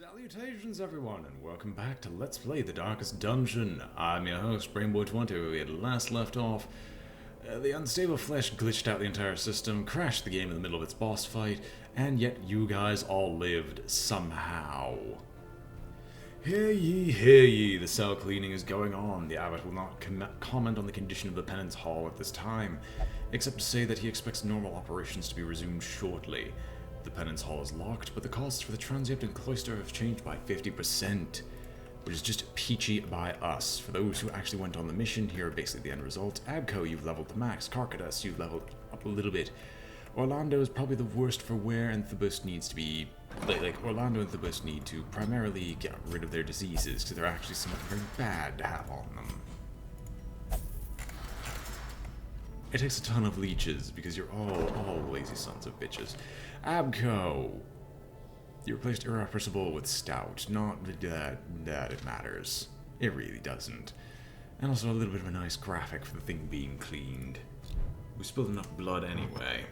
Salutations everyone, and welcome back to Let's Play The Darkest Dungeon. I'm your host, BrainBoy20, where we had last left off. The unstable flesh glitched out the entire system, crashed the game in the middle of its boss fight, and yet you guys all lived somehow. Hear ye, the cell cleaning is going on. The abbot will not comment on the condition of the penance hall at this time, except to say that he expects normal operations to be resumed shortly. The penance hall is locked, but the costs for the transient and cloister have changed by 50%, which is just peachy by us. For those who actually went on the mission, here are basically the end result. Abco, you've leveled to max. Carcatus, you've leveled up a little bit. Orlando is probably the worst for where Enthibus needs to be. Like Orlando and Enthibus need to primarily get rid of their diseases, because they're actually somewhat very bad to have on them. It takes a ton of leeches, because you're all lazy sons of bitches. Abco! You replaced irrepressible with stout. Not that it matters. It really doesn't. And also a little bit of a nice graphic for the thing being cleaned. We spilled enough blood anyway.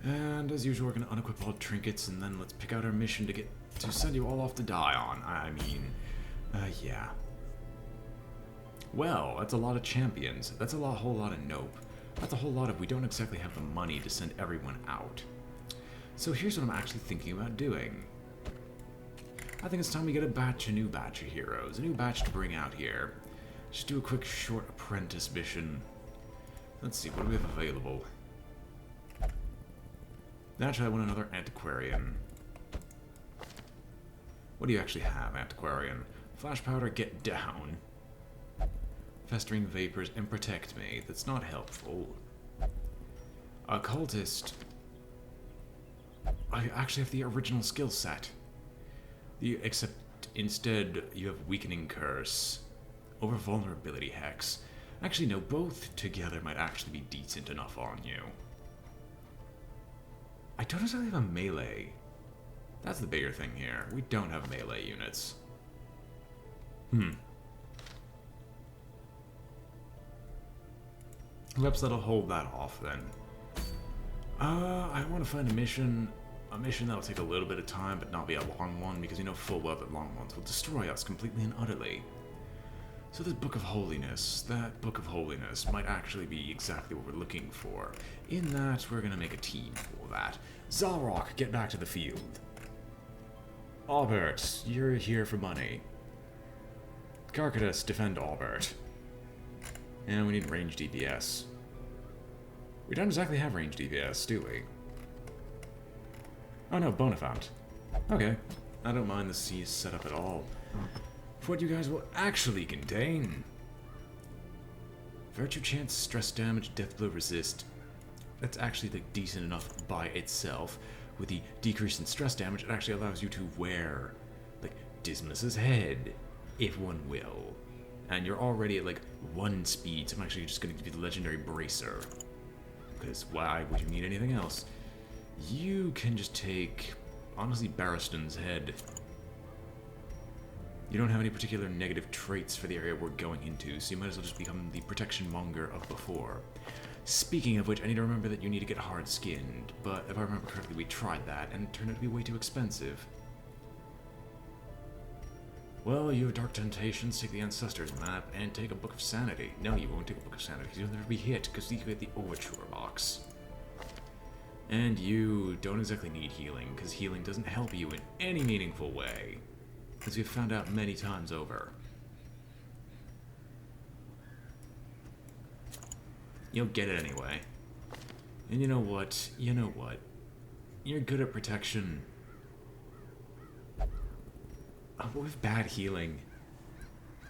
And as usual, we're gonna unequip all trinkets, and then let's pick out our mission to send you all off to die on. Yeah. Well, that's a lot of champions. That's a whole lot of nope. That's a whole lot of we don't exactly have the money to send everyone out. So here's what I'm actually thinking about doing. I think it's time we get a new batch of heroes. A new batch to bring out here. Just do a quick short apprentice mission. Let's see, what do we have available? Naturally, I want another antiquarian. What do you actually have, antiquarian? Flash powder, get down. Festering vapors, and protect me. That's not helpful. Occultist. I actually have the original skill set. Except instead you have weakening curse. Over vulnerability hex. Actually no, both together might actually be decent enough on you. I don't necessarily have a melee. That's the bigger thing here. We don't have melee units. Perhaps that'll hold that off then. I want to find a mission that'll take a little bit of time, but not be a long one, because you know full well that long ones will destroy us completely and utterly. So this Book of Holiness, might actually be exactly what we're looking for. In that, we're gonna make a team for that. Zalrock, get back to the field. Albert, you're here for money. Carcatus, defend Albert. And we need range DPS. We don't exactly have range DPS, do we? Oh no, Bonifant. Okay, I don't mind the siege setup at all. For what you guys will actually contain. Virtue chance, stress damage, death blow resist. That's actually like decent enough by itself. With the decrease in stress damage, it actually allows you to wear like Dismas's head, if one will. And you're already at like 1 speed, so I'm actually just going to give you the legendary bracer. Because why would you need anything else? You can just take, honestly, Barristan's head. You don't have any particular negative traits for the area we're going into, so you might as well just become the protection monger of before. Speaking of which, I need to remember that you need to get hard-skinned, but if I remember correctly, we tried that, and it turned out to be way too expensive. Well, you have Dark Temptations, take the Ancestors map, and take a Book of Sanity. No, you won't take a Book of Sanity, because you'll never be hit, because you get the Overture box. And you don't exactly need healing, because healing doesn't help you in any meaningful way, as we've found out many times over. You'll get it anyway. And you know what? You're good at protection. But with bad healing.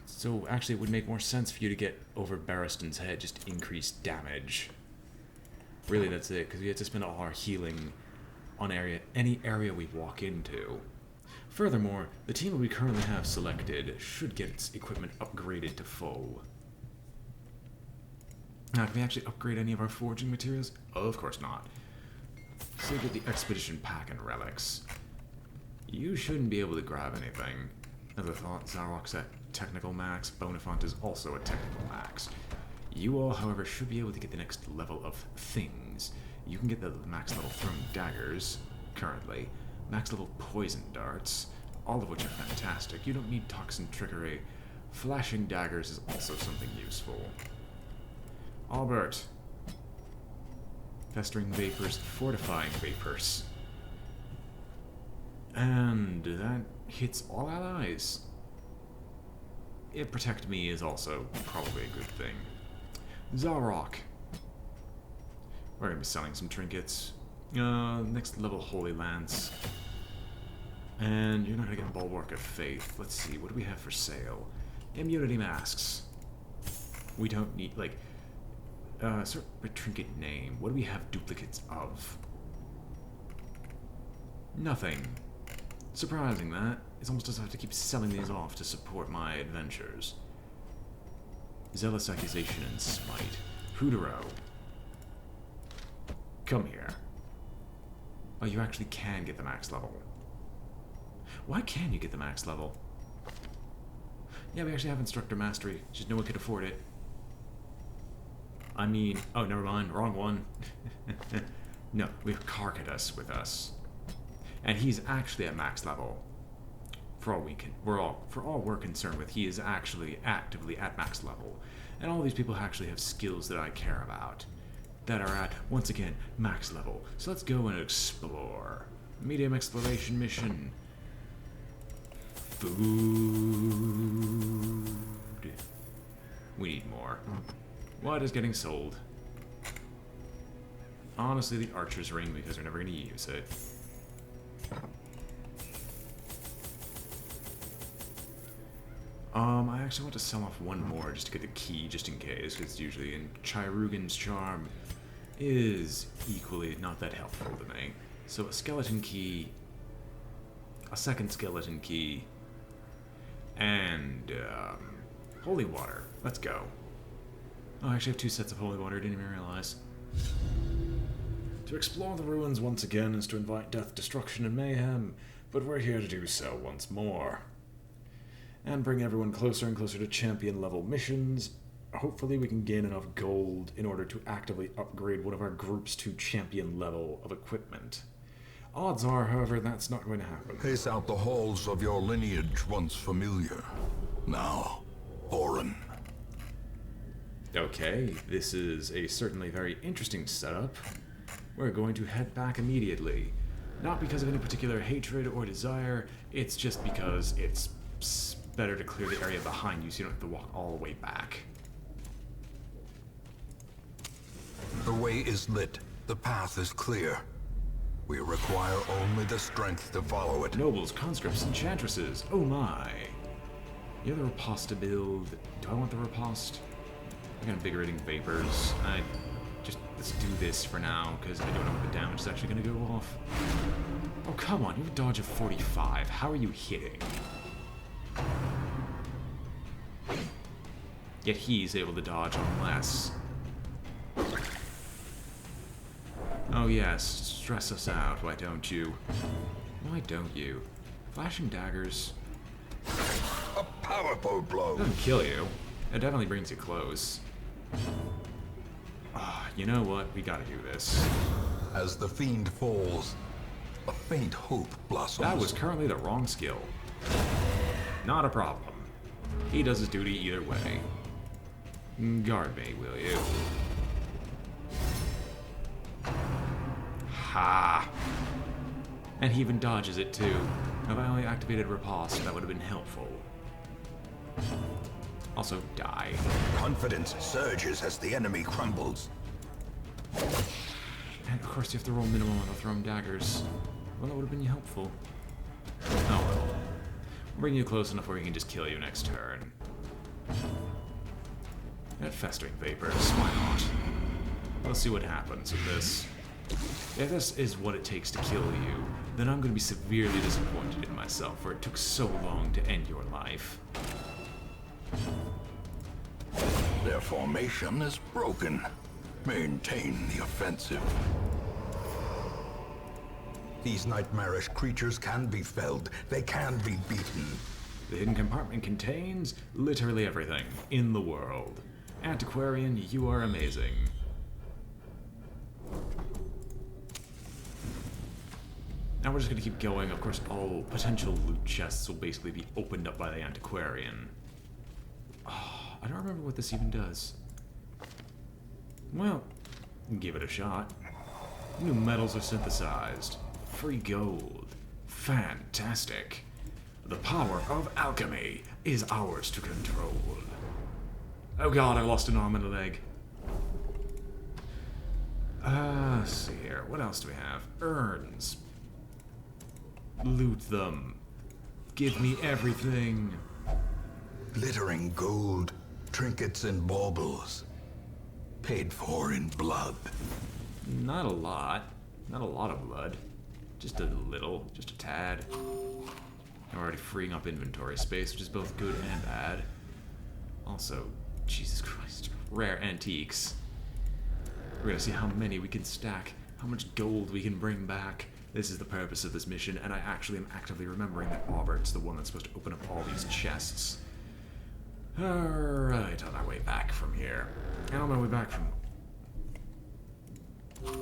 So actually it would make more sense for you to get over Barristan's head, just increased damage. Really, that's it, because we had to spend all our healing on any area we walk into. Furthermore, the team we currently have selected should get its equipment upgraded to full. Now, can we actually upgrade any of our forging materials? Oh, of course not. So get the expedition pack and relics. You shouldn't be able to grab anything. As I thought, Zarok's at technical max, Bonifant is also at technical max. You all, however, should be able to get the next level of things. You can get the max level throwing daggers, currently, max level poison darts, all of which are fantastic. You don't need toxin trickery. Flashing daggers is also something useful. Albert. Festering vapors, fortifying vapors. And that hits all allies. It protect me is also probably a good thing. Zarok. We're gonna be selling some trinkets. Next level Holy Lance. And you're not gonna get Bulwark of Faith. Let's see, what do we have for sale? Immunity masks. We don't need, like, sort of a trinket name. What do we have duplicates of? Nothing. Surprising that. It's almost as if I have to keep selling these off to support my adventures. Zealous Accusation and Smite. Hudero. Come here. Oh, you actually can get the max level. Why can you get the max level? Yeah, we actually have Instructor Mastery, just no one could afford it. I mean, oh, never mind, wrong one. No, we have Karkatus with us. And he's actually at max level. For all we're concerned with, he is actually actively at max level. And all these people actually have skills that I care about. That are at, once again, max level. So let's go and explore. Medium exploration mission. Food. We need more. What is getting sold? Honestly, the Archer's Ring, because we're never going to use it. I actually want to sell off one more just to get the key, just in case, because usually in Chirugan's Charm is equally not that helpful to me. So a skeleton key, a second skeleton key, and holy water. Let's go. Oh, I actually have 2 sets of holy water, didn't even realize. To explore the ruins once again is to invite death, destruction, and mayhem, but we're here to do so once more. And bring everyone closer and closer to champion level missions. Hopefully we can gain enough gold in order to actively upgrade one of our groups to champion level of equipment. Odds are, however, that's not going to happen. Pace out the halls of your lineage once familiar, now foreign. Okay, this is a certainly very interesting setup. We're going to head back immediately. Not because of any particular hatred or desire, it's just because it's better to clear the area behind you so you don't have to walk all the way back. The way is lit. The path is clear. We require only the strength to follow it. Nobles, conscripts, enchantresses. Oh my. You have the riposte to build. Do I want the riposte? I got invigorating vapors. Let's do this for now, because I don't know what the damage is actually going to go off. Oh, come on. You have a dodge of 45. How are you hitting? Yet he's able to dodge on less. Oh yes, stress us out, why don't you? Why don't you? Flashing daggers. A powerful blow. Doesn't kill you. It definitely brings you close. You know what? We gotta do this. As the fiend falls, a faint hope blossoms. That was currently the wrong skill. Not a problem. He does his duty either way. Guard me, will you? Ha! And he even dodges it too. If I only activated riposte, that would have been helpful. Also, die. Confidence surges as the enemy crumbles. And of course you have to roll minimum on the thrown daggers. Well, that would have been helpful. Oh well. We'll bring you close enough where we can just kill you next turn. That festering vapors, why not? We'll see what happens with this. If this is what it takes to kill you, then I'm going to be severely disappointed in myself, for it took so long to end your life. Their formation is broken. Maintain the offensive. These nightmarish creatures can be felled. They can be beaten. The hidden compartment contains literally everything in the world. Antiquarian, you are amazing. Now we're just going to keep going. Of course, all potential loot chests will basically be opened up by the antiquarian. Oh, I don't remember what this even does. Well, give it a shot. New metals are synthesized. Free gold. Fantastic. The power of alchemy is ours to control. Oh god, I lost an arm and a leg. Let's see here. What else do we have? Urns. Loot them. Give me everything. Glittering gold, trinkets and baubles. Paid for in blood. Not a lot. Not a lot of blood. Just a little. Just a tad. I'm already freeing up inventory space, which is both good and bad. Also, Jesus Christ, rare antiques. We're gonna see how many we can stack, how much gold we can bring back. This is the purpose of this mission, and I actually am actively remembering that Aubert's the one that's supposed to open up all these chests. Alright, on our way back from here. And on my way back from...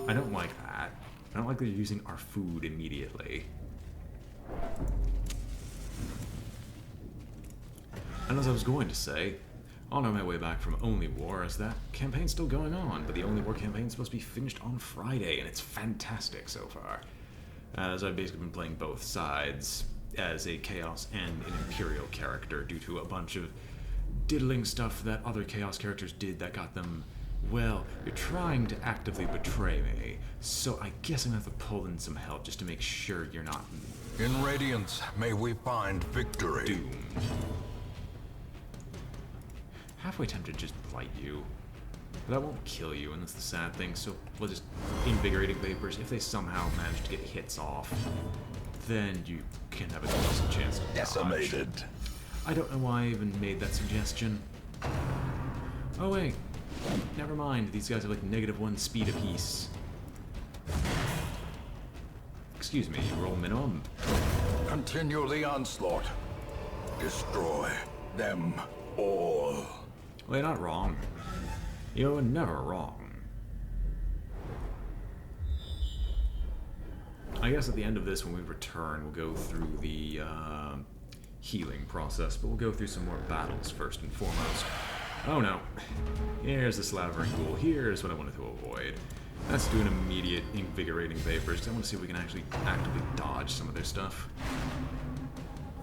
I don't like that. I don't like that you're using our food immediately. And as I was going to say, on my way back from Only War, is that campaign's still going on, but the Only War campaign's supposed to be finished on Friday, and it's fantastic so far. As I've basically been playing both sides as a Chaos and an Imperial character due to a bunch of diddling stuff that other Chaos characters did that got them, well, you're trying to actively betray me, so I guess I'm gonna have to pull in some help just to make sure you're not... In Radiance, may we find victory. doomed. Halfway tempted to just blight you. But that won't kill you, and that's the sad thing, so we'll just... Invigorating Vapors, if they somehow manage to get hits off, then you can have a decent chance to dodge. Decimated. I don't know why I even made that suggestion. Oh wait, never mind, these guys have like -1 speed apiece. Excuse me, you roll minimum? Continue the onslaught. Destroy them all. Well, you're not wrong. You're never wrong. I guess at the end of this, when we return, we'll go through the healing process, but we'll go through some more battles first and foremost. Oh no. Here's the slavering ghoul. Here's what I wanted to avoid. Let's do an immediate invigorating vapors, because I want to see if we can actually actively dodge some of their stuff.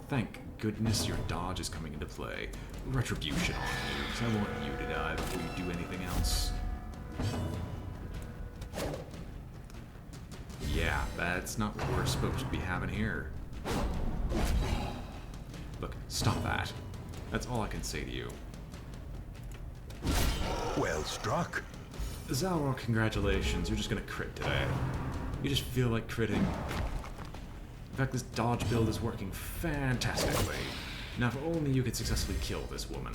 Thank goodness your dodge is coming into play. Retribution on you, because I want you to die before you do anything else. Yeah, that's not what we're supposed to be having here. Look, stop that. That's all I can say to you. Well struck. Zalrog, congratulations, you're just gonna crit today. You just feel like critting. In fact, this dodge build is working fantastically. Now, if only you could successfully kill this woman.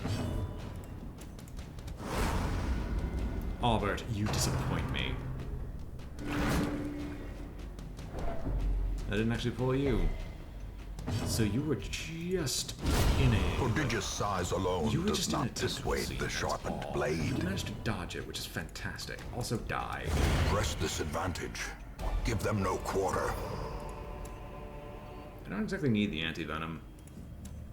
Albert, you disappoint me. I didn't actually pull you. So you were just in a... Prodigious size alone You were does just in a not dissuade tendency, the that's sharpened all. blade. You managed to dodge it, which is fantastic. Also die. Press this advantage. Give them no quarter. I don't exactly need the anti-venom,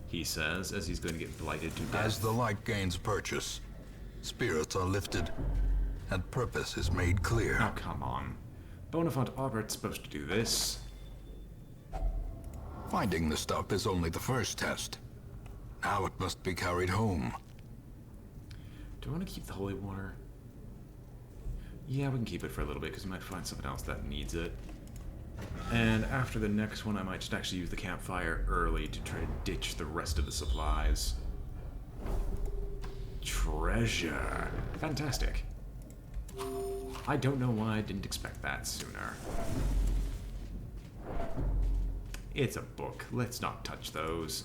he says, as he's going to get blighted to death. As the light gains purchase, spirits are lifted, and purpose is made clear. Oh, come on. Bonafont Albert's supposed to do this. Finding the stuff is only the first test. Now it must be carried home. Do I want to keep the holy water? Yeah, we can keep it for a little bit, because we might find something else that needs it. And after the next one, I might just actually use the campfire early to try to ditch the rest of the supplies. Treasure. Fantastic. I don't know why I didn't expect that sooner. It's a book. Let's not touch those.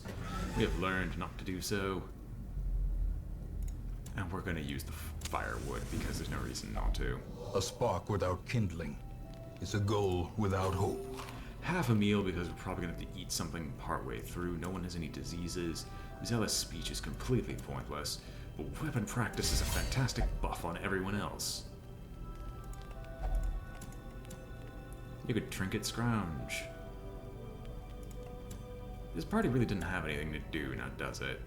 We have learned not to do so. And we're going to use the firewood because there's no reason not to. A spark without kindling is a goal without hope. Half a meal because we're probably going to have to eat something partway through. No one has any diseases. Zealous speech is completely pointless. But weapon practice is a fantastic buff on everyone else. You could trinket scrounge. This party really didn't have anything to do, now does it?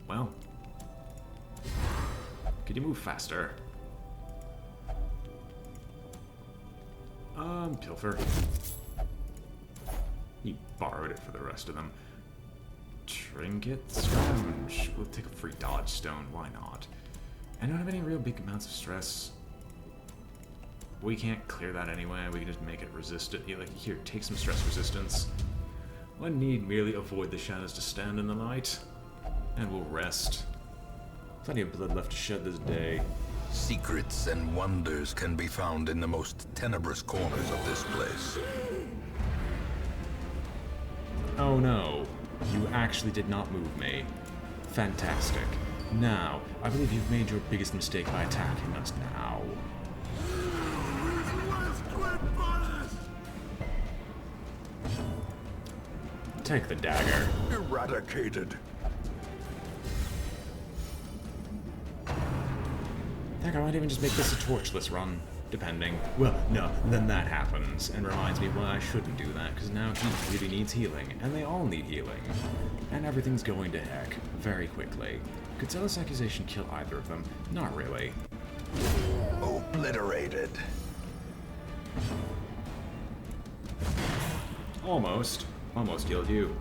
Well. Could you move faster? Pilfer. He borrowed it for the rest of them. Trinkets? Scrounge. We'll take a free dodge stone, why not? I don't have any real big amounts of stress. We can't clear that anyway, we can just make it resistant. Yeah, like, here, take some stress resistance. One need merely avoid the shadows to stand in the light. And we'll rest. Plenty of blood left to shed this day. Secrets and wonders can be found in the most tenebrous corners of this place. Oh no, you actually did not move me. Fantastic. Now, I believe you've made your biggest mistake by attacking us now. Take the dagger. Eradicated. Heck, I might even just make this a torchless run, depending. Well, no, then that happens, and reminds me why I shouldn't do that, because now he really needs healing, and they all need healing. And everything's going to heck, very quickly. Could Zealous Accusation kill either of them? Not really. Obliterated. Almost. Almost killed you.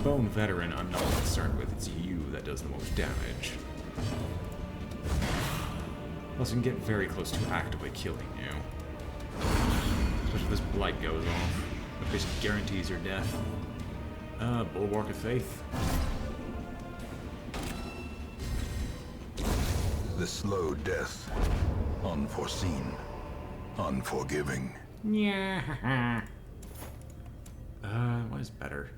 Bone Veteran I'm not concerned with, it's you that does the most damage. Plus, you can get very close to actively killing you. Especially if this blight goes off. It basically guarantees your death. Bulwark of Faith. The slow death. Unforeseen. Unforgiving. Yeah. What is better?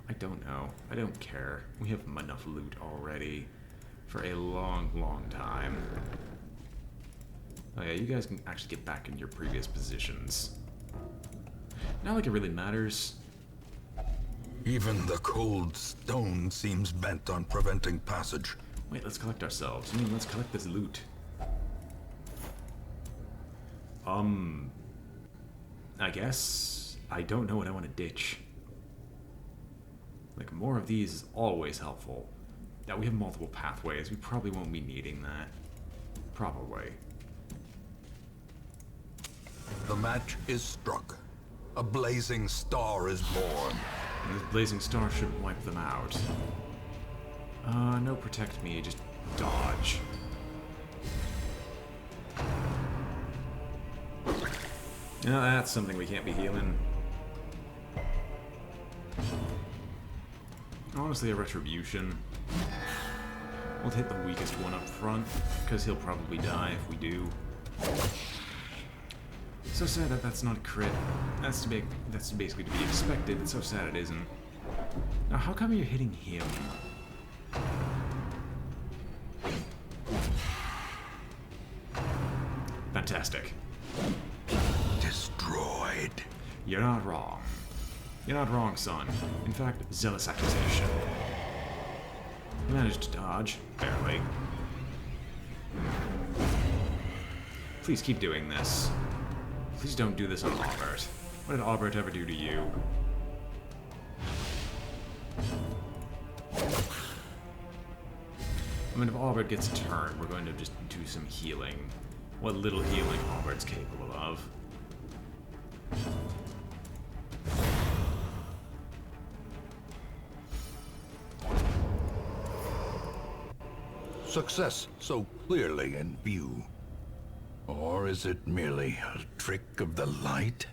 I don't know. I don't care. We have enough loot already. For a long, long time. Oh yeah, you guys can actually get back in your previous positions. Not like it really matters. Even the cold stone seems bent on preventing passage. Wait, let's collect ourselves. I mean, let's collect this loot. I guess I don't know what I want to ditch. Like, more of these is always helpful. Now, we have multiple pathways. We probably won't be needing that. Probably. The match is struck. A blazing star is born. And this blazing star shouldn't wipe them out. No protect me, just dodge. Now that's something we can't be healing. Honestly, a retribution. We'll hit the weakest one up front, because he'll probably die if we do. So sad that that's not a crit. That's basically to be expected. It's so sad it isn't. Now, how come you're hitting him? Fantastic. Destroyed. You're not wrong. You're not wrong, son. In fact, Zealous Accusation. You managed to dodge, barely. Please keep doing this. Please don't do this on Albert. What did Albert ever do to you? I mean, if Albert gets a turn, we're going to just do some healing. What little healing Albert's capable of. Success so clearly in view. Or is it merely a trick of the light?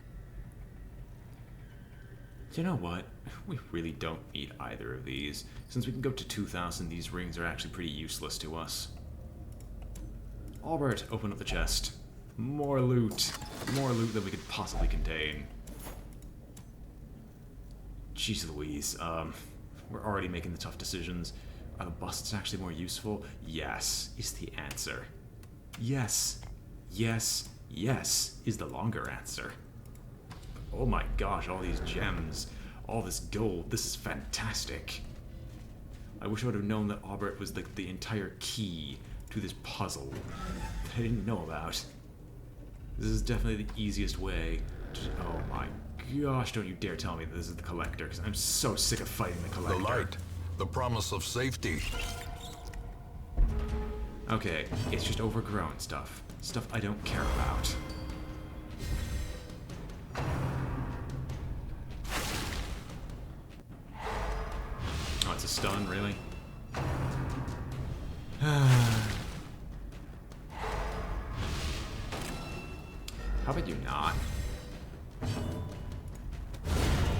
You know what? We really don't need either of these. Since we can go to 2,000, these rings are actually pretty useless to us. Albert, open up the chest. More loot. More loot than we could possibly contain. Jeez Louise, we're already making the tough decisions. Are the busts actually more useful? Yes, is the answer. Yes. Yes. Yes is the longer answer. Oh my gosh, all these gems. All this gold. This is fantastic. I wish I would have known that Albert was the entire key to this puzzle that I didn't know about. This is definitely the easiest way Oh my gosh, don't you dare tell me that this is the Collector, because I'm so sick of fighting the The Collector. light, the promise of safety. Okay, it's just overgrown stuff. Stuff I don't care about. Oh, it's a stun, really? How about you not?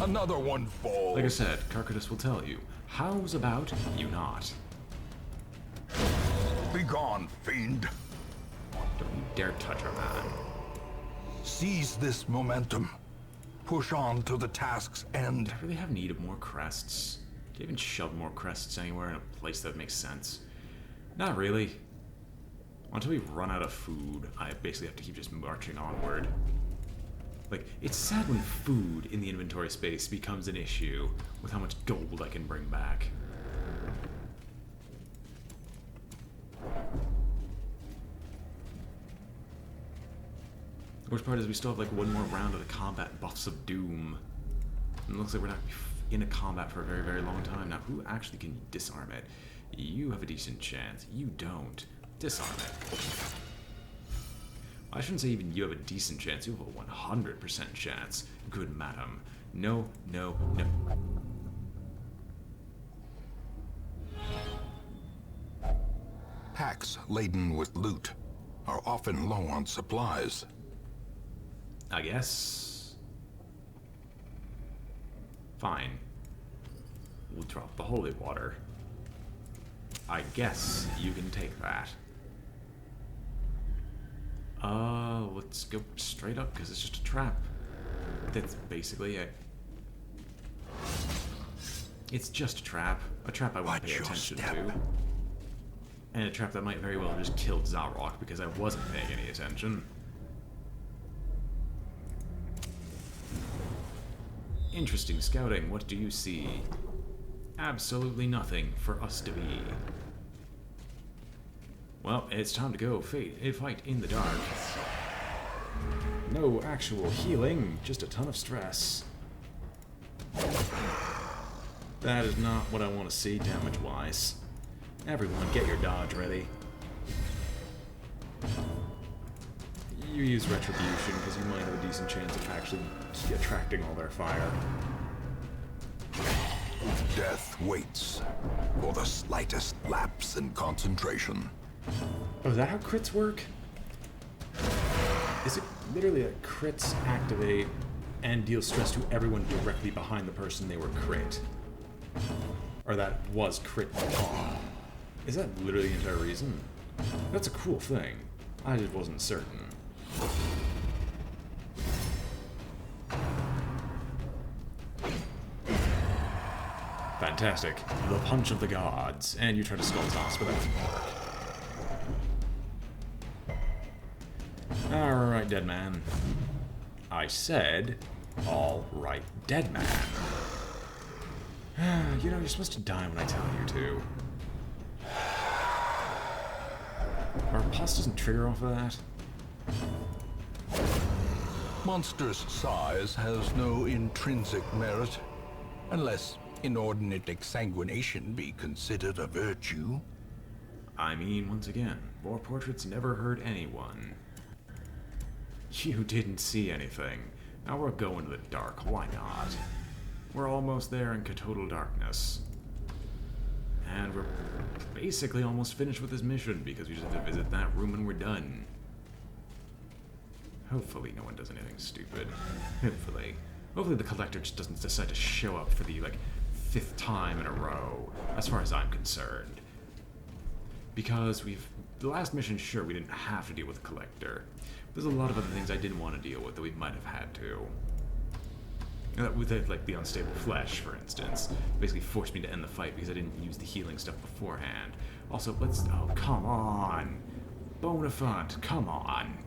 Another one falls. Like I said, Carcatus will tell you. How's about you not? Begone, fiend. Don't you dare touch our man. Seize this momentum. Push on to the task's end. Do I really have need of more crests? Do you even shove more crests anywhere in a place that makes sense? Not really. Until we run out of food, I basically have to keep just marching onward. Like, it's sad when food in the inventory space becomes an issue with how much gold I can bring back. The worst part is we still have like one more round of the combat buffs of doom. And it looks like we're not going to be in a combat for a very, very long time. Now, who actually can disarm it? You have a decent chance. You don't. Disarm it. I shouldn't say even you have a decent chance. You have a 100% chance. Good madam. No, no, no. Packs laden with loot are often low on supplies. I guess. Fine. We'll drop the holy water. I guess you can take that. Let's go straight up because it's just a trap. That's basically it. It's just a trap. A trap I won't pay attention to. And a trap that might very well have just killed Zarok because I wasn't paying any attention. Interesting scouting. What do you see? Absolutely nothing for us to be. Well, it's time to go fight in the dark. No actual healing, just a ton of stress. That is not what I want to see damage-wise. Everyone, get your dodge ready. You use Retribution because you might have a decent chance of actually attracting all their fire. Death waits for the slightest lapse in concentration. Oh, is that how crits work? Is it literally that crits activate and deal stress to everyone directly behind the person they were crit? Or that was crit on? Is that literally the entire reason? That's a cool thing. I just wasn't certain. Fantastic. The punch of the gods. And you try to skull toss, but that doesn't work. Alright, dead man. I said, alright, dead man. You know, you're supposed to die when I tell you to. Our pus doesn't trigger off of that. Monstrous size has no intrinsic merit, unless inordinate exsanguination be considered a virtue. I mean, once again, war portraits never hurt anyone. You didn't see anything. Now we're going to the dark, why not? We're almost there in total darkness. And we're basically almost finished with this mission because we just have to visit that room and we're done. Hopefully no one does anything stupid. Hopefully. Hopefully the Collector just doesn't decide to show up for the, 5th time in a row, as far as I'm concerned. Because the last mission, sure, we didn't have to deal with the Collector. There's a lot of other things I didn't want to deal with that we might have had to. With the unstable flesh, for instance, basically forced me to end the fight because I didn't use the healing stuff beforehand. Also, oh, come on! Bonafont, come on!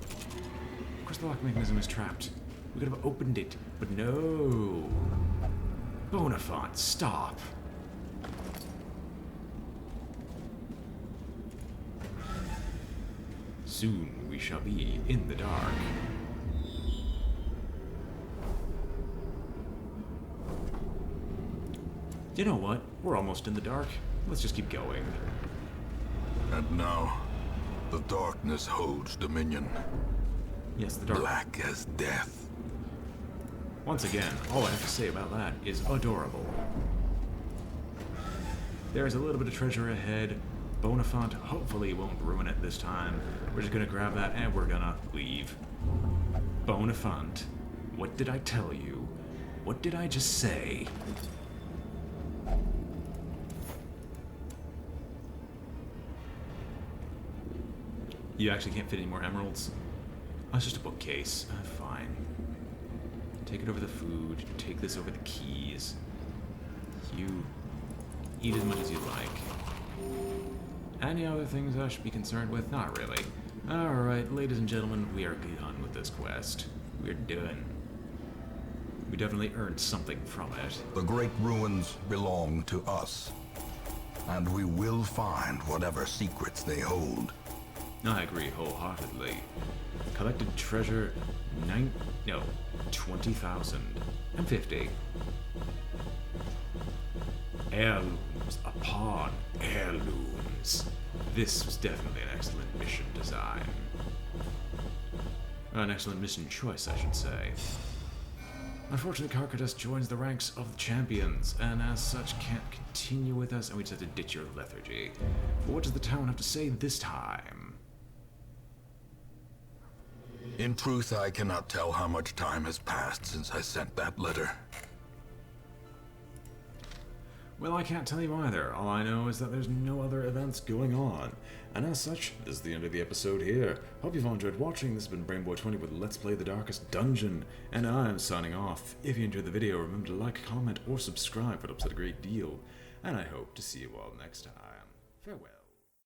Of course the lock mechanism is trapped. We could have opened it, but no! Bonafont, stop! Soon we shall be in the dark. You know what? We're almost in the dark. Let's just keep going. And now, the darkness holds dominion. Yes, the dark. Black as death. Once again, all I have to say about that is adorable. There's a little bit of treasure ahead. Bonafont hopefully won't ruin it this time. We're just gonna grab that and we're gonna leave. Bonafont, what did I tell you? What did I just say? You actually can't fit any more emeralds? Oh, it's just a bookcase. Fine. Take it over the food. Take this over the keys. You eat as much as you like. Any other things I should be concerned with? Not really. Alright, ladies and gentlemen, we are done with this quest. We're done. We definitely earned something from it. The great ruins belong to us. And we will find whatever secrets they hold. I agree wholeheartedly. Collected treasure 20,050. Heirlooms upon heirlooms. This was definitely an excellent mission design. An excellent mission choice, I should say. Unfortunately, Carcatus joins the ranks of the champions, and as such can't continue with us, and we just have to ditch your lethargy. But what does the town have to say this time? In truth, I cannot tell how much time has passed since I sent that letter. Well, I can't tell you either. All I know is that there's no other events going on. And as such, this is the end of the episode here. Hope you've all enjoyed watching. This has been BrainBoy20 with Let's Play the Darkest Dungeon. And I'm signing off. If you enjoyed the video, remember to like, comment, or subscribe. It helps out a great deal. And I hope to see you all next time. Farewell.